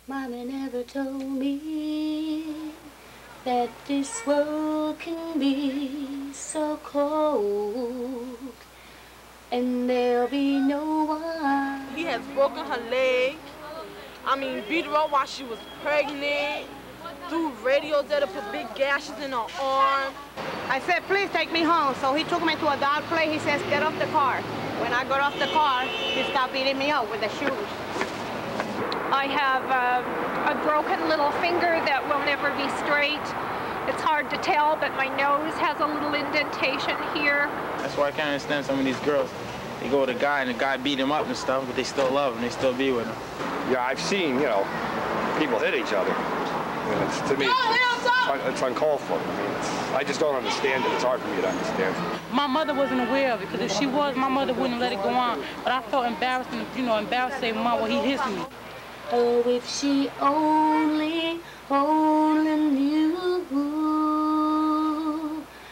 Mama never told me that this world can be so cold, and there'll be no one. He has broken her leg. I mean, beat her up while she was pregnant. Threw radios at her, put big gashes in her arm. I said, please take me home. So he took me to a dog play. He says, get off the car. When I got off the car, he stopped beating me up with the shoes. I have a broken little finger that will never be straight. It's hard to tell, but my nose has a little indentation here. That's why I can't understand some of these girls. They go with a guy and the guy beat them up and stuff, but they still love him, they still be with him. Yeah, I've seen, you know, people hit each other. And it's, to me, it's uncalled for. I mean, I just don't understand it. It's hard for me to understand. My mother wasn't aware of it, because if she was, my mother wouldn't let it go on. But I felt embarrassed, embarrassed to say, Mom, well, he hits me. Oh, if she only knew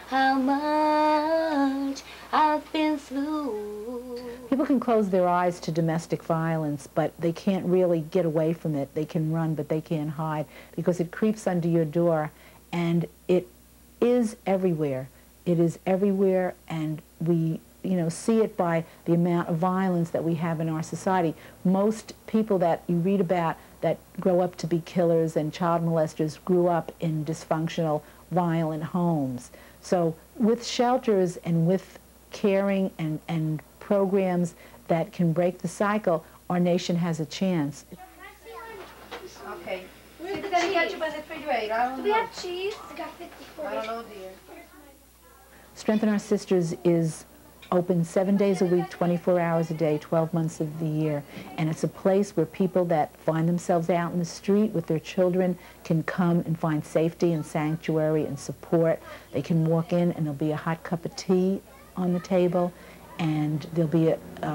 how much I've been through. People can close their eyes to domestic violence, but they can't really get away from it. They can run, but they can't hide, because it creeps under your door, and it is everywhere. It is everywhere, and we see it by the amount of violence that we have in our society. Most people that you read about that grow up to be killers and child molesters grew up in dysfunctional, violent homes. So with shelters and with caring and programs that can break the cycle, our nation has a chance. Okay. Where's the ketchup in the refrigerator? I don't know. Do we have cheese? I got 54. I don't know, dear. Strengthen Our Sisters is open 7 days a week, 24 hours a day, 12 months of the year. And it's a place where people that find themselves out in the street with their children can come and find safety and sanctuary and support. They can walk in and there'll be a hot cup of tea on the table, and there'll be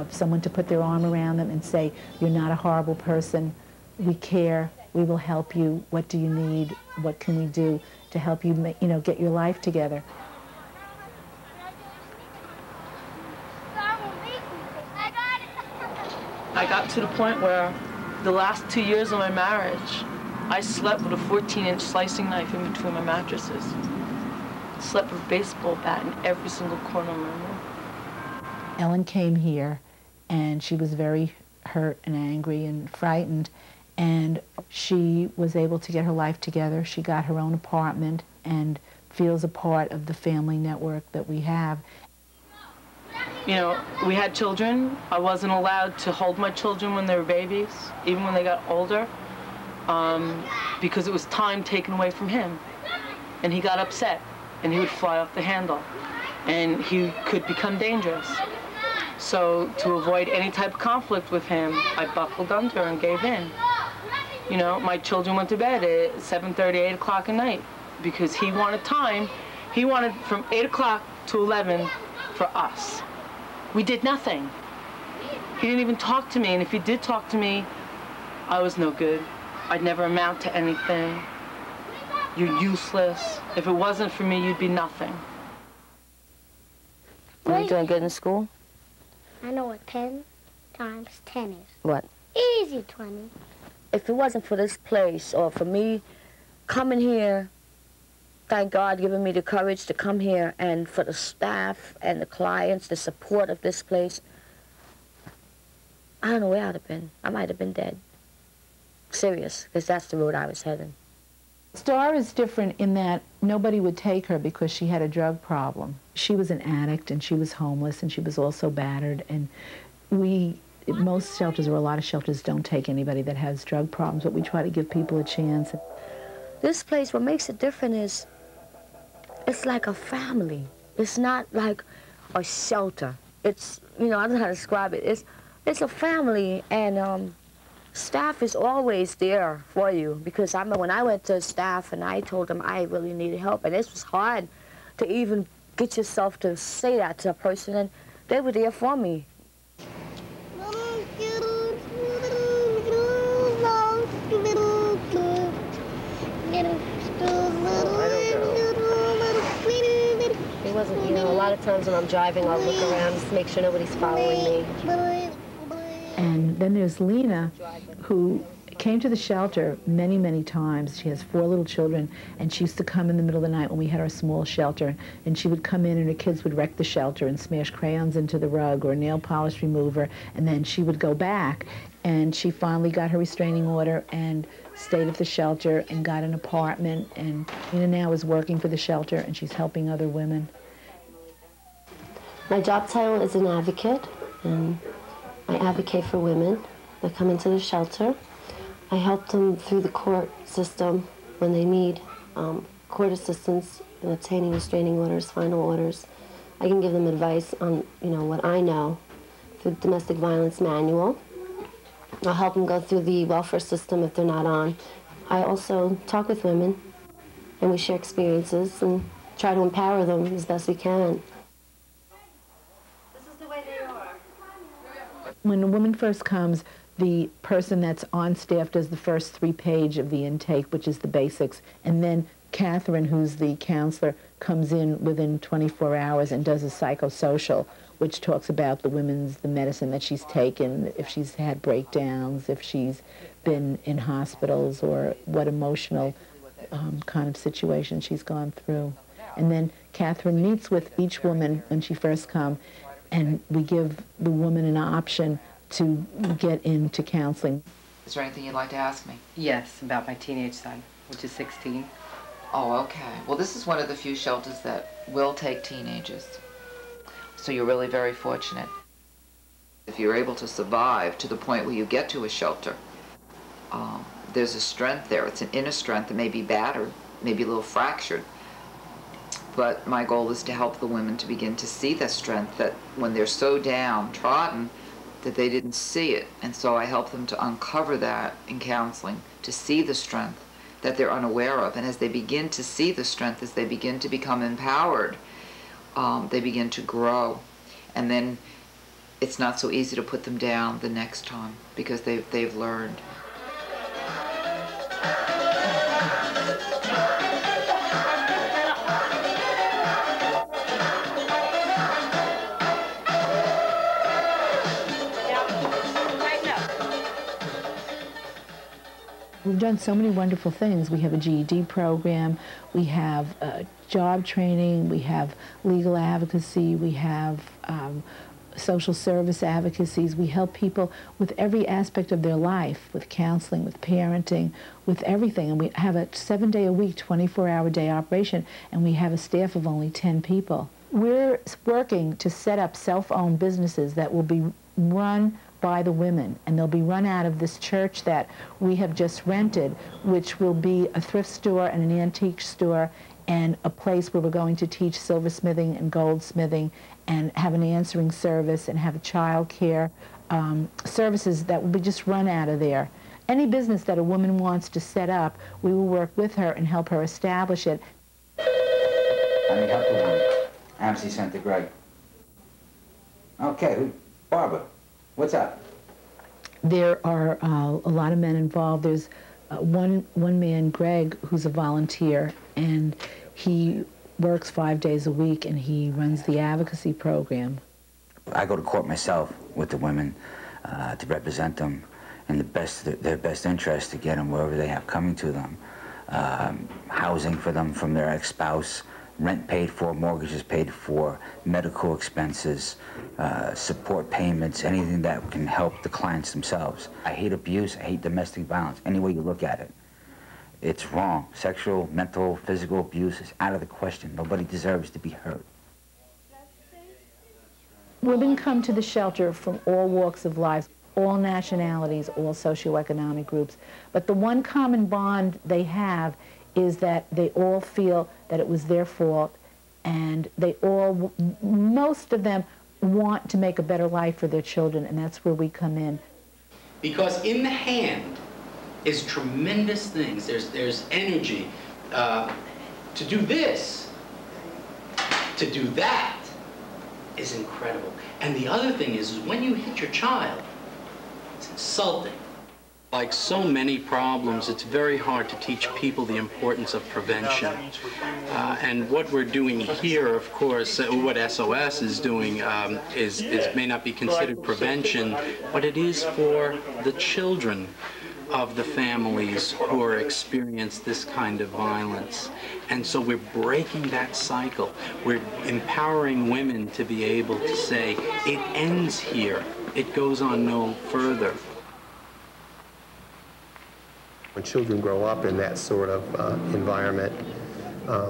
someone to put their arm around them and say, you're not a horrible person, we care, we will help you, what do you need, what can we do to help you get your life together. I got to the point where the last 2 years of my marriage, I slept with a 14-inch slicing knife in between my mattresses. Slept with a baseball bat in every single corner of my room. Ellen came here, and she was very hurt and angry and frightened, and she was able to get her life together. She got her own apartment and feels a part of the family network that we have. You know, we had children. I wasn't allowed to hold my children when they were babies, even when they got older, because it was time taken away from him. And he got upset, and he would fly off the handle, and he could become dangerous. So to avoid any type of conflict with him, I buckled under and gave in. You know, my children went to bed at 7:30, 8 o'clock at night, because he wanted time. He wanted from 8 o'clock to 11 for us. We did nothing. He didn't even talk to me, and if he did talk to me, I was no good. I'd never amount to anything. You're useless. If it wasn't for me, you'd be nothing. Are you doing good in school? I know what 10 times 10 is. What? Easy 20. If it wasn't for this place, or for me coming here, thank God giving me the courage to come here, and for the staff and the clients, the support of this place, I don't know where I'd have been. I might have been dead. Serious, because that's the road I was heading. Star is different in that nobody would take her because she had a drug problem. She was an addict, and she was homeless, and she was also battered, and most shelters, or a lot of shelters, don't take anybody that has drug problems, but we try to give people a chance. This place, what makes it different is it's like a family. It's not like a shelter. It's, I don't know how to describe it. It's a family, and staff is always there for you, because I remember when I went to staff and I told them I really needed help, and this was hard to even get yourself to say that to a person, and they were there for me. He wasn't, a lot of times when I'm driving, I'll look around just to make sure nobody's following me. And then there's Lena, who came to the shelter many, many times. She has 4 little children, and she used to come in the middle of the night when we had our small shelter, and she would come in and her kids would wreck the shelter and smash crayons into the rug or nail polish remover, and then she would go back. And she finally got her restraining order and stayed at the shelter and got an apartment, and Tina now is working for the shelter and she's helping other women. My job title is an advocate, and I advocate for women that come into the shelter. I help them through the court system when they need court assistance in obtaining restraining orders, final orders. I can give them advice on, what I know through the domestic violence manual. I'll help them go through the welfare system if they're not on. I also talk with women, and we share experiences and try to empower them as best we can. This is the way they are. When a woman first comes, the person that's on staff does the first 3 pages of the intake, which is the basics, and then Catherine, who's the counselor, comes in within 24 hours and does a psychosocial, which talks about the medicine that she's taken, if she's had breakdowns, if she's been in hospitals, or what emotional kind of situation she's gone through. And then Catherine meets with each woman when she first comes, and we give the woman an option to get into counseling. Is there anything you'd like to ask me? Yes, about my teenage son, which is 16. Oh, okay. Well, this is one of the few shelters that will take teenagers. So you're really very fortunate. If you're able to survive to the point where you get to a shelter, there's a strength there. It's an inner strength that may be battered, maybe a little fractured. But my goal is to help the women to begin to see the strength that when they're so downtrodden that they didn't see it. And so I help them to uncover that in counseling, to see the strength that they're unaware of. And as they begin to see the strength, as they begin to become empowered, they begin to grow. And then it's not so easy to put them down the next time because they've learned. We've done so many wonderful things. We have a GED program, we have job training, we have legal advocacy, we have social service advocacies. We help people with every aspect of their life, with counseling, with parenting, with everything. And we have a 7-day-a-week, 24-hour-day operation, and we have a staff of only 10 people. We're working to set up self-owned businesses that will be run by the women, and they'll be run out of this church that we have just rented, which will be a thrift store and an antique store and a place where we're going to teach silversmithing and goldsmithing and have an answering service and have a child care services that will be just run out of there. Any business that a woman wants to set up, we will work with her and help her establish it. I need help with one. Amnesty sent to Greg. Okay, Barbara. What's up? There are a lot of men involved. There's one man, Greg, who's a volunteer, and he works 5 days a week, and he runs the advocacy program. I go to court myself with the women to represent them in their best interest, to get them wherever they have coming to them. Housing for them from their ex-spouse, rent paid for, mortgages paid for, medical expenses, support payments, anything that can help the clients themselves. I hate abuse, I hate domestic violence, any way you look at it. It's wrong. Sexual, mental, physical abuse is out of the question. Nobody deserves to be hurt. Women come to the shelter from all walks of life, all nationalities, all socioeconomic groups. But the one common bond they have is that they all feel that it was their fault, and they all, most of them, want to make a better life for their children, and that's where we come in. Because in the hand is tremendous things. There's energy. To do this, to do that, is incredible. And the other thing is when you hit your child, it's insulting. Like so many problems, it's very hard to teach people the importance of prevention. And what we're doing here, of course, what SOS is doing may not be considered prevention, but it is for the children. of the families who are experiencing this kind of violence. And so we're breaking that cycle. We're empowering women to be able to say, it ends here. It goes on no further. When children grow up in that sort of environment,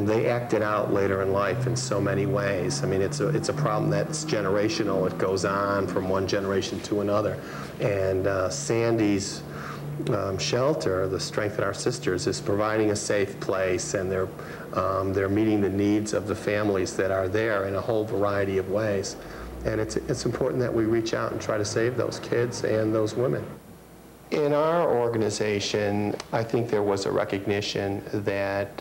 they act it out later in life in so many ways. I mean, it's a problem that's generational. It goes on from one generation to another. And Sandy's shelter, the Strength in Our Sisters, is providing a safe place, and they're meeting the needs of the families that are there in a whole variety of ways. And it's important that we reach out and try to save those kids and those women. In our organization, I think there was a recognition that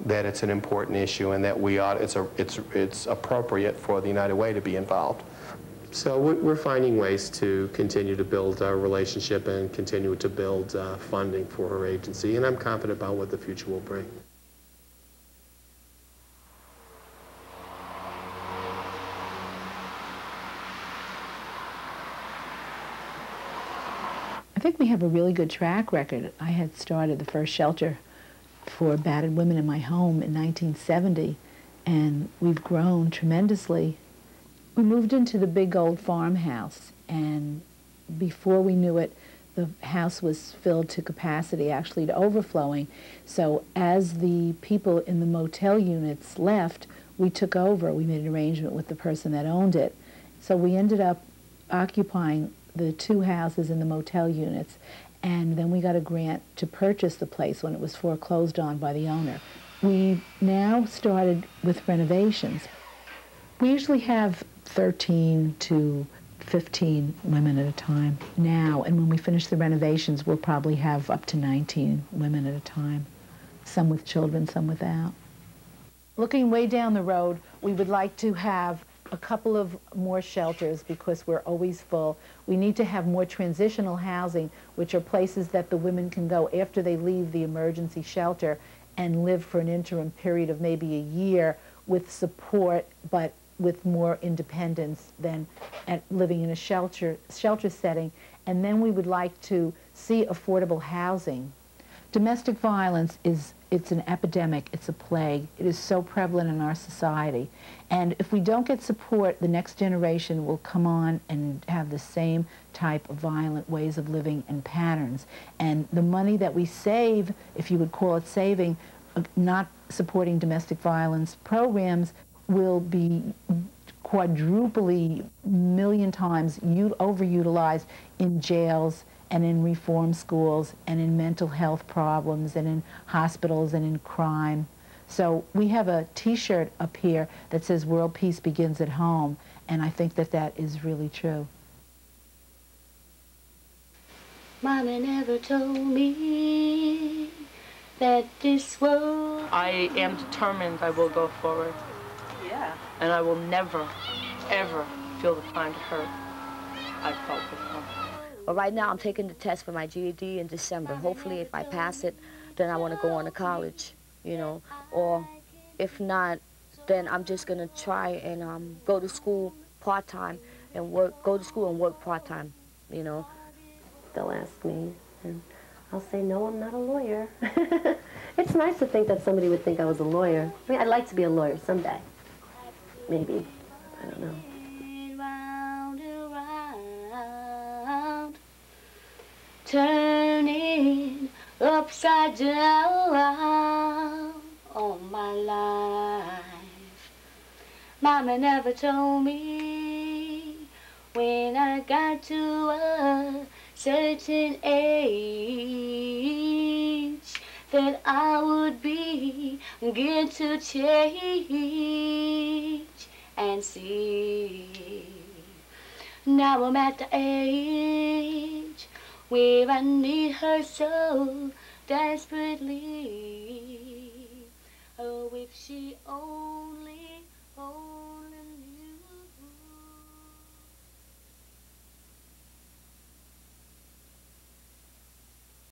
that it's an important issue and that we ought, it's appropriate for the United Way to be involved. So we're finding ways to continue to build our relationship and continue to build funding for our agency, and I'm confident about what the future will bring. I think we have a really good track record. I had started the first shelter for battered women in my home in 1970, and we've grown tremendously. We moved into the big old farmhouse, and before we knew it, the house was filled to capacity, actually to overflowing. So as the people in the motel units left, we took over. We made an arrangement with the person that owned it. So we ended up occupying the 2 houses in the motel units, and then we got a grant to purchase the place when it was foreclosed on by the owner. We now started with renovations. We usually have 13 to 15 women at a time now, and when we finish the renovations, we'll probably have up to 19 women at a time, some with children, some without. Looking way down the road, we would like to have a couple of more shelters because we're always full. We need to have more transitional housing, which are places that the women can go after they leave the emergency shelter and live for an interim period of maybe a year with support, but with more independence than living in a shelter setting. And then we would like to see affordable housing. Domestic violence it's an epidemic, it's a plague. It is so prevalent in our society. And if we don't get support, the next generation will come on and have the same type of violent ways of living and patterns. And the money that we save, if you would call it saving, not supporting domestic violence programs, will be quadruply, million times overutilized in jails and in reform schools and in mental health problems and in hospitals and in crime. So we have a T-shirt up here that says "World Peace Begins at Home," and I think that that is really true. Mama never told me that this world... I am determined I will go forward. Yeah. And I will never, ever feel the kind of hurt I felt before. Well, right now I'm taking the test for my GED in December. Hopefully if I pass it, then I want to go on to college, you know. Or if not, then I'm just going to try and go to school part-time and go to school and work part-time, you know. They'll ask me, and I'll say, no, I'm not a lawyer. It's nice to think that somebody would think I was a lawyer. I mean, I'd like to be a lawyer someday. Maybe. I don't know. Round and round, turning upside down on my life. Mama never told me when I got to a certain age that I would begin to change and see. Now I'm at the age where I need her so desperately. Oh, if she only